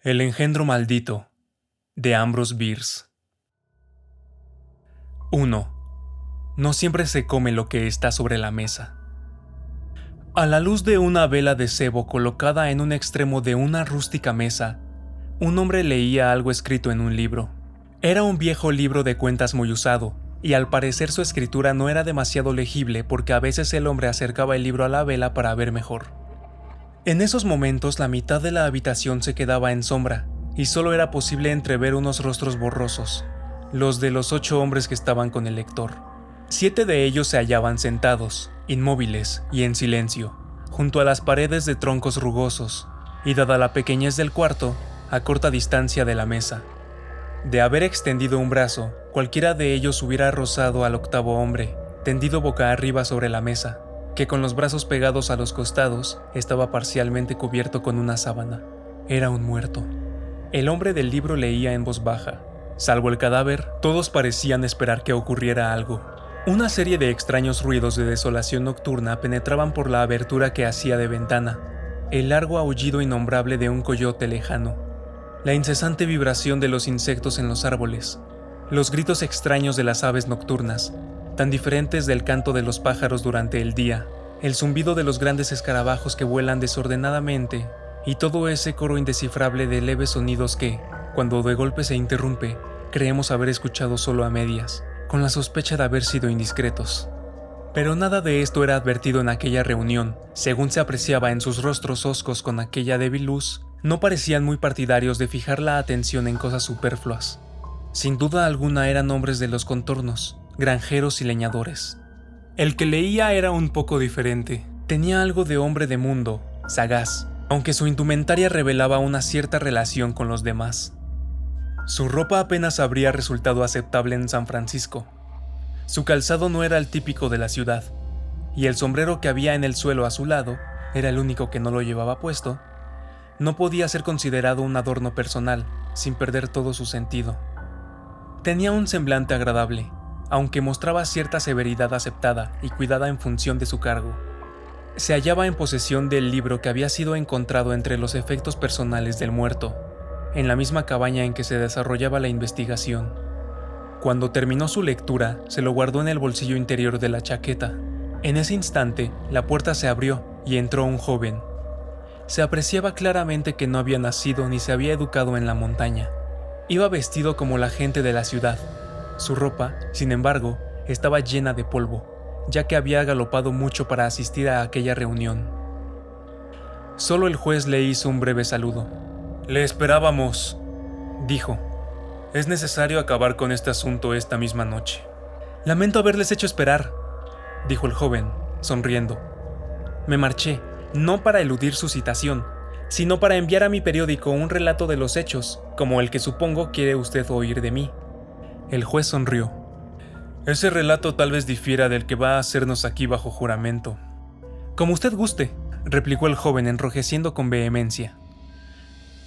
El engendro maldito, de Ambrose Bierce. 1. No siempre se come lo que está sobre la mesa. A la luz de una vela de cebo colocada en un extremo de una rústica mesa, un hombre leía algo escrito en un libro. Era un viejo libro de cuentas muy usado, y al parecer su escritura no era demasiado legible porque a veces el hombre acercaba el libro a la vela para ver mejor. En esos momentos la mitad de la habitación se quedaba en sombra, y solo era posible entrever unos rostros borrosos, los de los 8 hombres que estaban con el lector. 7 de ellos se hallaban sentados, inmóviles y en silencio, junto a las paredes de troncos rugosos, y dada la pequeñez del cuarto, a corta distancia de la mesa. De haber extendido un brazo, cualquiera de ellos hubiera rozado al 8º hombre, tendido boca arriba sobre la mesa, que con los brazos pegados a los costados estaba parcialmente cubierto con una sábana. Era un muerto. El hombre del libro leía en voz baja. Salvo el cadáver, todos parecían esperar que ocurriera algo. Una serie de extraños ruidos de desolación nocturna penetraban por la abertura que hacía de ventana. El largo aullido innombrable de un coyote lejano. La incesante vibración de los insectos en los árboles. Los gritos extraños de las aves nocturnas, tan diferentes del canto de los pájaros durante el día, el zumbido de los grandes escarabajos que vuelan desordenadamente, y todo ese coro indescifrable de leves sonidos que, cuando de golpe se interrumpe, creemos haber escuchado solo a medias, con la sospecha de haber sido indiscretos. Pero nada de esto era advertido en aquella reunión. Según se apreciaba en sus rostros hoscos con aquella débil luz, no parecían muy partidarios de fijar la atención en cosas superfluas. Sin duda alguna eran hombres de los contornos, granjeros y leñadores. El que leía era un poco diferente. Tenía algo de hombre de mundo, sagaz, aunque su indumentaria revelaba una cierta relación con los demás. Su ropa apenas habría resultado aceptable en San Francisco. Su calzado no era el típico de la ciudad, y el sombrero que había en el suelo a su lado, era el único que no lo llevaba puesto, no podía ser considerado un adorno personal, sin perder todo su sentido. Tenía un semblante agradable, aunque mostraba cierta severidad aceptada y cuidada en función de su cargo. Se hallaba en posesión del libro que había sido encontrado entre los efectos personales del muerto, en la misma cabaña en que se desarrollaba la investigación. Cuando terminó su lectura, se lo guardó en el bolsillo interior de la chaqueta. En ese instante, la puerta se abrió y entró un joven. Se apreciaba claramente que no había nacido ni se había educado en la montaña. Iba vestido como la gente de la ciudad. Su ropa, sin embargo, estaba llena de polvo, ya que había galopado mucho para asistir a aquella reunión. Solo el juez le hizo un breve saludo. «Le esperábamos», dijo. «Es necesario acabar con este asunto esta misma noche». «Lamento haberles hecho esperar», dijo el joven, sonriendo. «Me marché, no para eludir su citación, sino para enviar a mi periódico un relato de los hechos, como el que supongo quiere usted oír de mí». El juez sonrió. «Ese relato tal vez difiera del que va a hacernos aquí bajo juramento». «Como usted guste», replicó el joven enrojeciendo con vehemencia.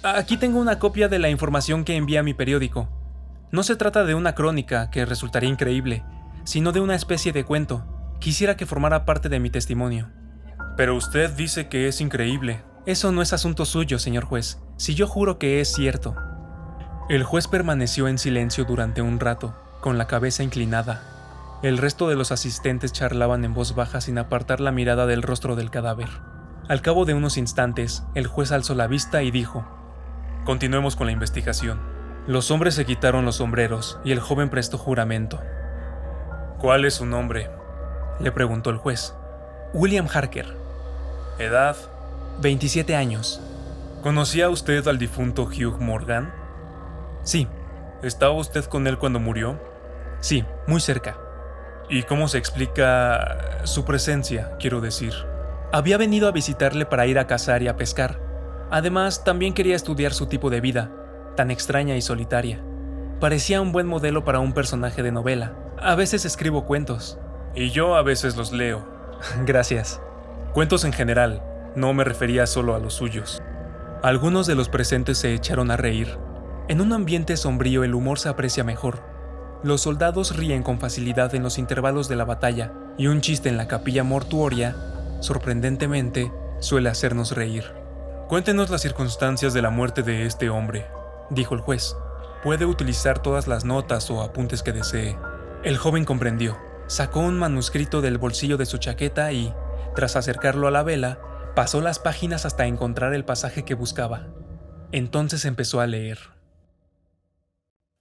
«Aquí tengo una copia de la información que envía a mi periódico. No se trata de una crónica, que resultaría increíble, sino de una especie de cuento. Quisiera que formara parte de mi testimonio». «Pero usted dice que es increíble». «Eso no es asunto suyo, señor juez, si yo juro que es cierto». El juez permaneció en silencio durante un rato, con la cabeza inclinada. El resto de los asistentes charlaban en voz baja sin apartar la mirada del rostro del cadáver. Al cabo de unos instantes, el juez alzó la vista y dijo: «Continuemos con la investigación». Los hombres se quitaron los sombreros y el joven prestó juramento. «¿Cuál es su nombre?», le preguntó el juez. «William Harker». «¿Edad?». «27 años». «¿Conocía usted al difunto Hugh Morgan?». «Sí». «¿Estaba usted con él cuando murió?». «Sí, muy cerca». «¿Y cómo se explica su presencia, quiero decir?». «Había venido a visitarle para ir a cazar y a pescar. Además, también quería estudiar su tipo de vida, tan extraña y solitaria. Parecía un buen modelo para un personaje de novela. A veces escribo cuentos». «Y yo a veces los leo». «Gracias». «Cuentos en general, no me refería solo a los suyos». Algunos de los presentes se echaron a reír. En un ambiente sombrío el humor se aprecia mejor. Los soldados ríen con facilidad en los intervalos de la batalla, y un chiste en la capilla mortuoria, sorprendentemente, suele hacernos reír. Cuéntenos las circunstancias de la muerte de este hombre, dijo el juez. Puede utilizar todas las notas o apuntes que desee. El joven comprendió. Sacó un manuscrito del bolsillo de su chaqueta y, tras acercarlo a la vela, pasó las páginas hasta encontrar el pasaje que buscaba. Entonces empezó a leer.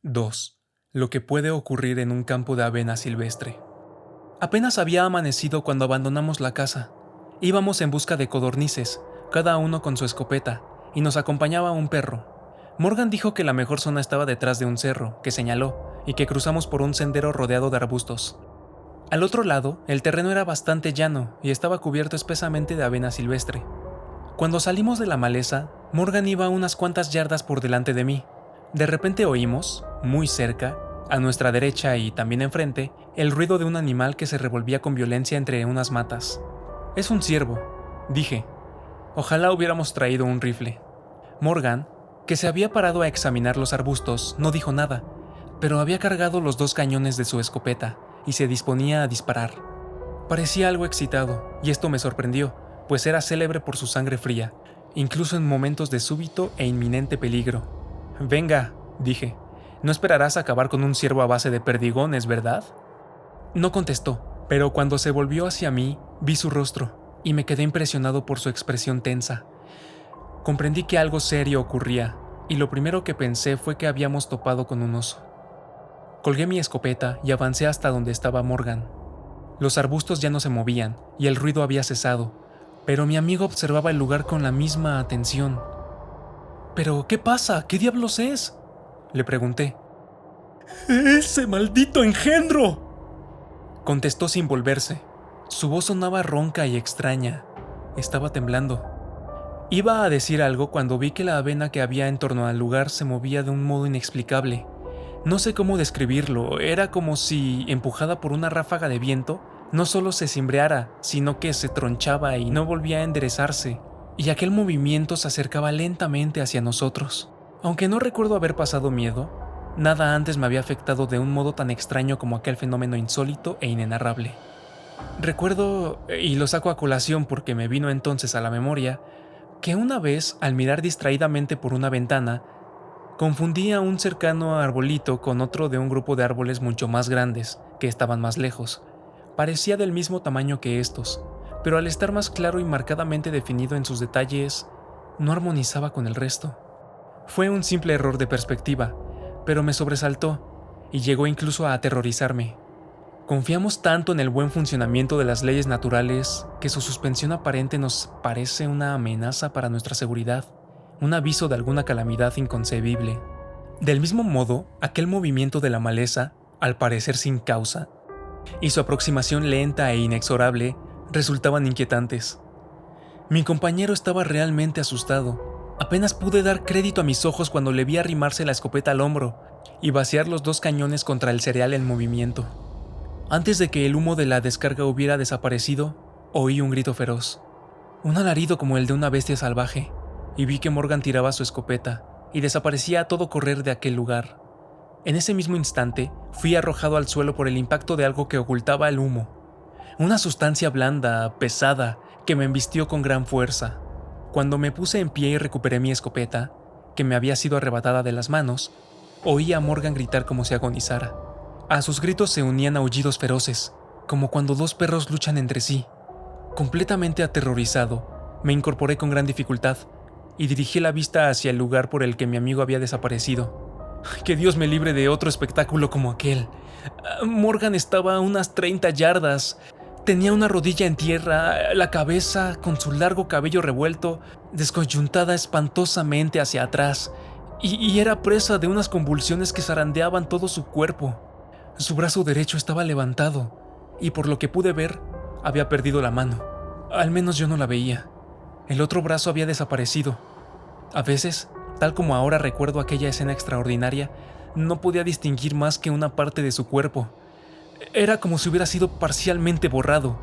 2. Lo que puede ocurrir en un campo de avena silvestre. Apenas había amanecido cuando abandonamos la casa. Íbamos en busca de codornices, cada uno con su escopeta, y nos acompañaba un perro. Morgan dijo que la mejor zona estaba detrás de un cerro, que señaló, y que cruzamos por un sendero rodeado de arbustos. Al otro lado, el terreno era bastante llano y estaba cubierto espesamente de avena silvestre. Cuando salimos de la maleza, Morgan iba unas cuantas yardas por delante de mí. De repente oímos, muy cerca, a nuestra derecha y también enfrente, el ruido de un animal que se revolvía con violencia entre unas matas. «Es un ciervo», dije. Ojalá hubiéramos traído un rifle. Morgan, que se había parado a examinar los arbustos, no dijo nada, pero había cargado los 2 cañones de su escopeta y se disponía a disparar. Parecía algo excitado, y esto me sorprendió, pues era célebre por su sangre fría, incluso en momentos de súbito e inminente peligro. «Venga», dije, «no esperarás acabar con un ciervo a base de perdigones, ¿verdad?». No contestó, pero cuando se volvió hacia mí, vi su rostro, y me quedé impresionado por su expresión tensa. Comprendí que algo serio ocurría, y lo primero que pensé fue que habíamos topado con un oso. Colgué mi escopeta y avancé hasta donde estaba Morgan. Los arbustos ya no se movían, y el ruido había cesado, pero mi amigo observaba el lugar con la misma atención. «¿Pero qué pasa? ¿Qué diablos es?», le pregunté. «¡Ese maldito engendro!», contestó sin volverse. Su voz sonaba ronca y extraña. Estaba temblando. Iba a decir algo cuando vi que la avena que había en torno al lugar se movía de un modo inexplicable. No sé cómo describirlo, era como si, empujada por una ráfaga de viento, no solo se cimbreara, sino que se tronchaba y no volvía a enderezarse, y aquel movimiento se acercaba lentamente hacia nosotros. Aunque no recuerdo haber pasado miedo, nada antes me había afectado de un modo tan extraño como aquel fenómeno insólito e inenarrable. Recuerdo, y lo saco a colación porque me vino entonces a la memoria, que una vez, al mirar distraídamente por una ventana, confundí a un cercano arbolito con otro de un grupo de árboles mucho más grandes, que estaban más lejos. Parecía del mismo tamaño que estos, pero al estar más claro y marcadamente definido en sus detalles, no armonizaba con el resto. Fue un simple error de perspectiva, pero me sobresaltó, y llegó incluso a aterrorizarme. Confiamos tanto en el buen funcionamiento de las leyes naturales que su suspensión aparente nos parece una amenaza para nuestra seguridad, un aviso de alguna calamidad inconcebible. Del mismo modo, aquel movimiento de la maleza, al parecer sin causa, y su aproximación lenta e inexorable resultaban inquietantes. Mi compañero estaba realmente asustado. Apenas pude dar crédito a mis ojos cuando le vi arrimarse la escopeta al hombro y vaciar los 2 cañones contra el cereal en movimiento. Antes de que el humo de la descarga hubiera desaparecido, oí un grito feroz, un alarido como el de una bestia salvaje, y vi que Morgan tiraba su escopeta y desaparecía a todo correr de aquel lugar. En ese mismo instante, fui arrojado al suelo por el impacto de algo que ocultaba el humo, una sustancia blanda, pesada, que me embistió con gran fuerza. Cuando me puse en pie y recuperé mi escopeta, que me había sido arrebatada de las manos, oí a Morgan gritar como si agonizara. A sus gritos se unían aullidos feroces, como cuando 2 perros luchan entre sí. Completamente aterrorizado, me incorporé con gran dificultad y dirigí la vista hacia el lugar por el que mi amigo había desaparecido. Que Dios me libre de otro espectáculo como aquel. Morgan estaba a unas 30 yardas. Tenía una rodilla en tierra, la cabeza, con su largo cabello revuelto, descoyuntada espantosamente hacia atrás, y era presa de unas convulsiones que zarandeaban todo su cuerpo. Su brazo derecho estaba levantado, y por lo que pude ver, había perdido la mano. Al menos yo no la veía. El otro brazo había desaparecido. A veces, tal como ahora recuerdo aquella escena extraordinaria, no podía distinguir más que una parte de su cuerpo. Era como si hubiera sido parcialmente borrado.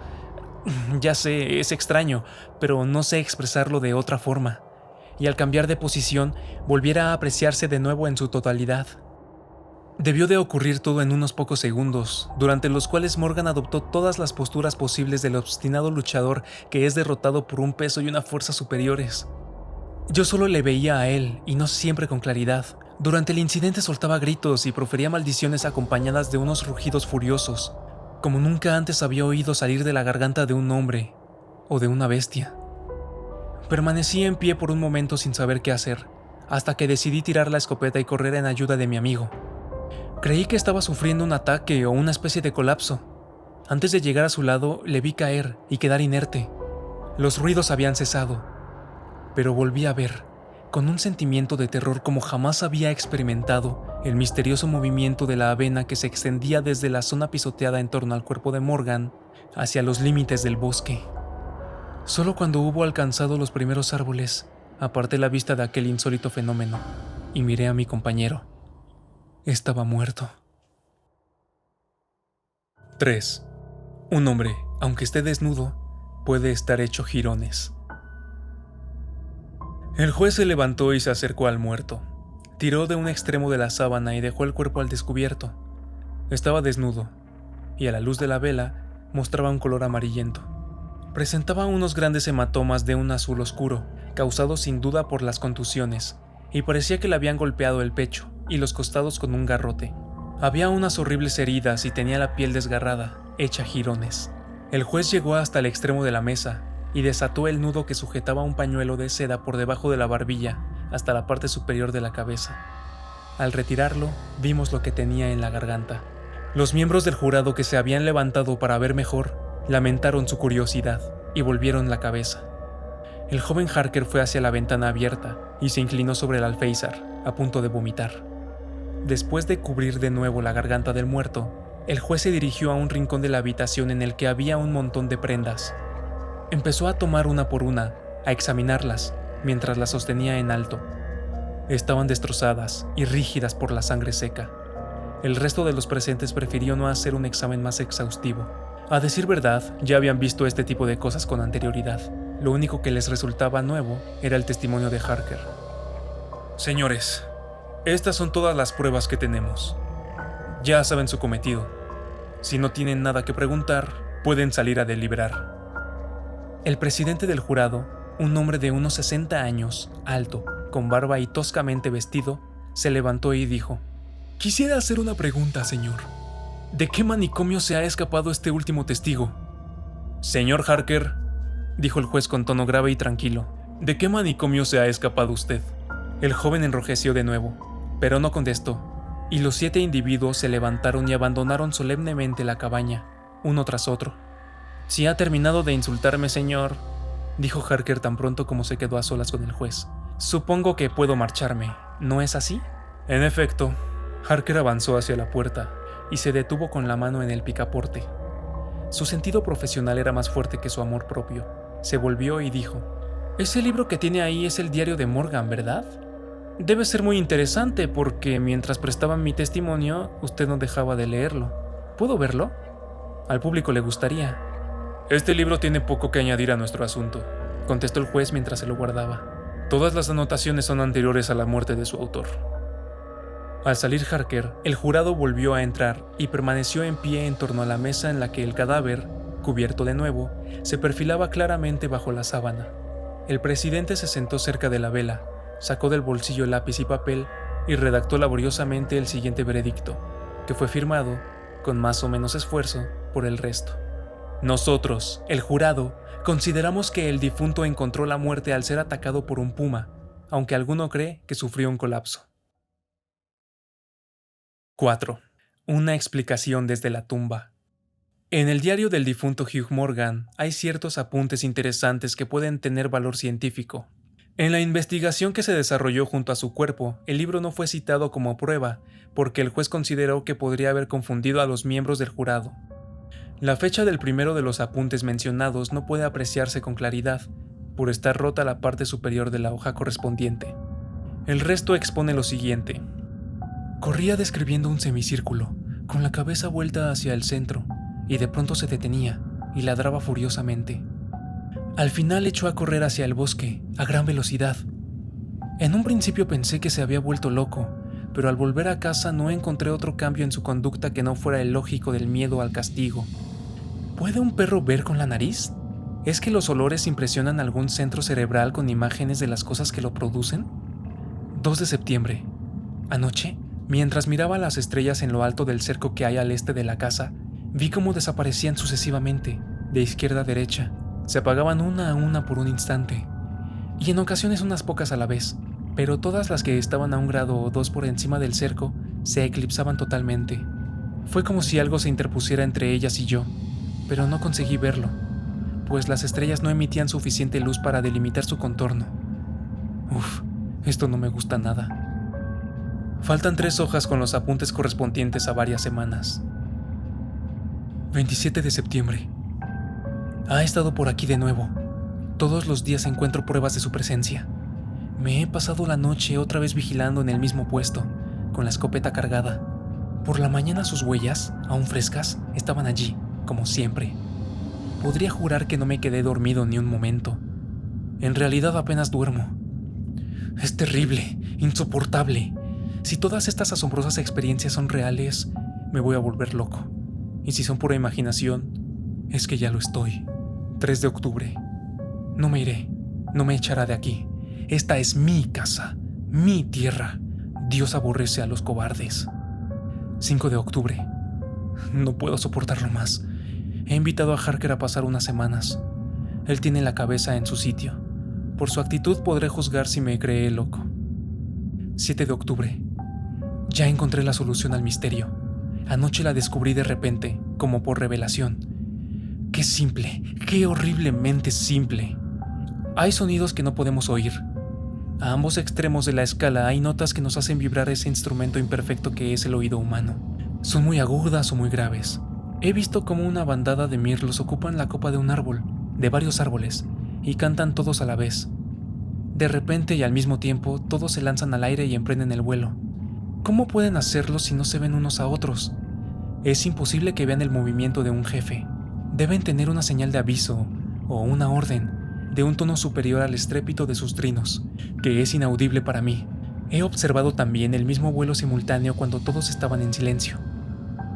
Ya sé, es extraño, pero no sé expresarlo de otra forma. Y al cambiar de posición, volviera a apreciarse de nuevo en su totalidad. Debió de ocurrir todo en unos pocos segundos, durante los cuales Morgan adoptó todas las posturas posibles del obstinado luchador que es derrotado por un peso y una fuerza superiores. Yo solo le veía a él, y no siempre con claridad. Durante el incidente soltaba gritos y profería maldiciones acompañadas de unos rugidos furiosos, como nunca antes había oído salir de la garganta de un hombre o de una bestia. Permanecí en pie por un momento sin saber qué hacer, hasta que decidí tirar la escopeta y correr en ayuda de mi amigo. Creí que estaba sufriendo un ataque o una especie de colapso. Antes de llegar a su lado, le vi caer y quedar inerte. Los ruidos habían cesado, pero volví a ver, con un sentimiento de terror como jamás había experimentado, el misterioso movimiento de la avena que se extendía desde la zona pisoteada en torno al cuerpo de Morgan hacia los límites del bosque. Solo cuando hubo alcanzado los primeros árboles, aparté la vista de aquel insólito fenómeno y miré a mi compañero. Estaba muerto. 3. Un hombre, aunque esté desnudo, puede estar hecho jirones. El juez se levantó y se acercó al muerto. Tiró de un extremo de la sábana y dejó el cuerpo al descubierto. Estaba desnudo, y a la luz de la vela mostraba un color amarillento. Presentaba unos grandes hematomas de un azul oscuro, causados sin duda por las contusiones, y parecía que le habían golpeado el pecho y los costados con un garrote. Había unas horribles heridas y tenía la piel desgarrada, hecha jirones. El juez llegó hasta el extremo de la mesa y desató el nudo que sujetaba un pañuelo de seda por debajo de la barbilla hasta la parte superior de la cabeza. Al retirarlo, vimos lo que tenía en la garganta. Los miembros del jurado que se habían levantado para ver mejor, lamentaron su curiosidad y volvieron la cabeza. El joven Harker fue hacia la ventana abierta y se inclinó sobre el alféizar, a punto de vomitar. Después de cubrir de nuevo la garganta del muerto, el juez se dirigió a un rincón de la habitación en el que había un montón de prendas. Empezó a tomar una por una, a examinarlas, mientras las sostenía en alto. Estaban destrozadas y rígidas por la sangre seca. El resto de los presentes prefirió no hacer un examen más exhaustivo. A decir verdad, ya habían visto este tipo de cosas con anterioridad. Lo único que les resultaba nuevo era el testimonio de Harker. Señores, estas son todas las pruebas que tenemos. Ya saben su cometido. Si no tienen nada que preguntar, pueden salir a deliberar. El presidente del jurado, un hombre de unos 60 años, alto, con barba y toscamente vestido, se levantó y dijo: Quisiera hacer una pregunta, señor. ¿De qué manicomio se ha escapado este último testigo? Señor Harker, dijo el juez con tono grave y tranquilo, ¿de qué manicomio se ha escapado usted? El joven enrojeció de nuevo, pero no contestó, y los 7 individuos se levantaron y abandonaron solemnemente la cabaña, uno tras otro. Si ha terminado de insultarme, señor, dijo Harker tan pronto como se quedó a solas con el juez, supongo que puedo marcharme, ¿no es así? En efecto, Harker avanzó hacia la puerta y se detuvo con la mano en el picaporte. Su sentido profesional era más fuerte que su amor propio. Se volvió y dijo: Ese libro que tiene ahí es el diario de Morgan, ¿verdad? Debe ser muy interesante porque mientras prestaba mi testimonio, usted no dejaba de leerlo. ¿Puedo verlo? Al público le gustaría. Este libro tiene poco que añadir a nuestro asunto, contestó el juez mientras se lo guardaba. Todas las anotaciones son anteriores a la muerte de su autor. Al salir Harker, el jurado volvió a entrar y permaneció en pie en torno a la mesa en la que el cadáver, cubierto de nuevo, se perfilaba claramente bajo la sábana. El presidente se sentó cerca de la vela, sacó del bolsillo lápiz y papel y redactó laboriosamente el siguiente veredicto, que fue firmado, con más o menos esfuerzo, por el resto. Nosotros, el jurado, consideramos que el difunto encontró la muerte al ser atacado por un puma, aunque alguno cree que sufrió un colapso. 4. Una explicación desde la tumba. En el diario del difunto Hugh Morgan hay ciertos apuntes interesantes que pueden tener valor científico. En la investigación que se desarrolló junto a su cuerpo, el libro no fue citado como prueba, porque el juez consideró que podría haber confundido a los miembros del jurado. La fecha del primero de los apuntes mencionados no puede apreciarse con claridad, por estar rota la parte superior de la hoja correspondiente. El resto expone lo siguiente. Corría describiendo un semicírculo, con la cabeza vuelta hacia el centro, y de pronto se detenía y ladraba furiosamente. Al final echó a correr hacia el bosque, a gran velocidad. En un principio pensé que se había vuelto loco, pero al volver a casa no encontré otro cambio en su conducta que no fuera el lógico del miedo al castigo. ¿Puede un perro ver con la nariz? ¿Es que los olores impresionan algún centro cerebral con imágenes de las cosas que lo producen? 2 de septiembre. Anoche, mientras miraba las estrellas en lo alto del cerco que hay al este de la casa, vi cómo desaparecían sucesivamente, de izquierda a derecha. Se apagaban una a una por un instante, y en ocasiones unas pocas a la vez, pero todas las que estaban a 1 grado o 2 por encima del cerco se eclipsaban totalmente. Fue como si algo se interpusiera entre ellas y yo, pero no conseguí verlo, pues las estrellas no emitían suficiente luz para delimitar su contorno. Uf, esto no me gusta nada. Faltan 3 hojas con los apuntes correspondientes a varias semanas. 27 de septiembre. Ha estado por aquí de nuevo. Todos los días encuentro pruebas de su presencia. Me he pasado la noche otra vez vigilando en el mismo puesto, con la escopeta cargada. Por la mañana sus huellas, aún frescas, estaban allí, como siempre. Podría jurar que no me quedé dormido ni un momento. En realidad apenas duermo. Es terrible, insoportable. Si todas estas asombrosas experiencias son reales, me voy a volver loco. Y si son pura imaginación, es que ya lo estoy. 3 de octubre. No me iré, no me echará de aquí. Esta es mi casa, mi tierra. Dios aborrece a los cobardes. 5 de octubre. No puedo soportarlo más. He invitado a Harker a pasar unas semanas. Él tiene la cabeza en su sitio. Por su actitud podré juzgar si me cree loco. 7 de octubre. Ya encontré la solución al misterio. Anoche la descubrí de repente, como por revelación. Qué simple, qué horriblemente simple. Hay sonidos que no podemos oír. A ambos extremos de la escala hay notas que nos hacen vibrar ese instrumento imperfecto que es el oído humano. Son muy agudas o muy graves. He visto cómo una bandada de mirlos ocupan la copa de un árbol, de varios árboles, y cantan todos a la vez. De repente y al mismo tiempo, todos se lanzan al aire y emprenden el vuelo. ¿Cómo pueden hacerlo si no se ven unos a otros? Es imposible que vean el movimiento de un jefe. Deben tener una señal de aviso o una orden, de un tono superior al estrépito de sus trinos, que es inaudible para mí. He observado también el mismo vuelo simultáneo cuando todos estaban en silencio.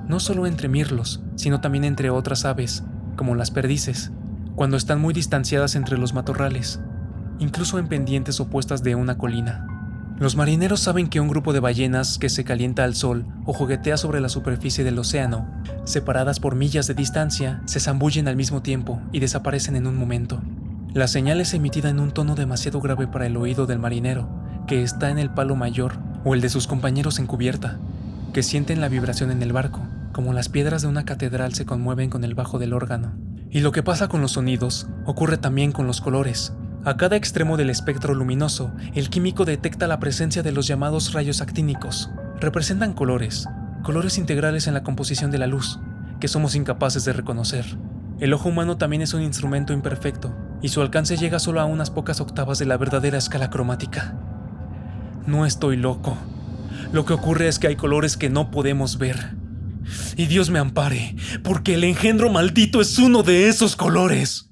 No solo entre mirlos, sino también entre otras aves, como las perdices, cuando están muy distanciadas entre los matorrales, incluso en pendientes opuestas de una colina. Los marineros saben que un grupo de ballenas que se calienta al sol o juguetea sobre la superficie del océano, separadas por millas de distancia, se zambullen al mismo tiempo y desaparecen en un momento. La señal es emitida en un tono demasiado grave para el oído del marinero, que está en el palo mayor, o el de sus compañeros en cubierta, que sienten la vibración en el barco, como las piedras de una catedral se conmueven con el bajo del órgano. Y lo que pasa con los sonidos, ocurre también con los colores. A cada extremo del espectro luminoso, el químico detecta la presencia de los llamados rayos actínicos. Representan colores integrales en la composición de la luz, que somos incapaces de reconocer. El ojo humano también es un instrumento imperfecto, y su alcance llega solo a unas pocas octavas de la verdadera escala cromática. No estoy loco. Lo que ocurre es que hay colores que no podemos ver. Y Dios me ampare, porque el engendro maldito es uno de esos colores.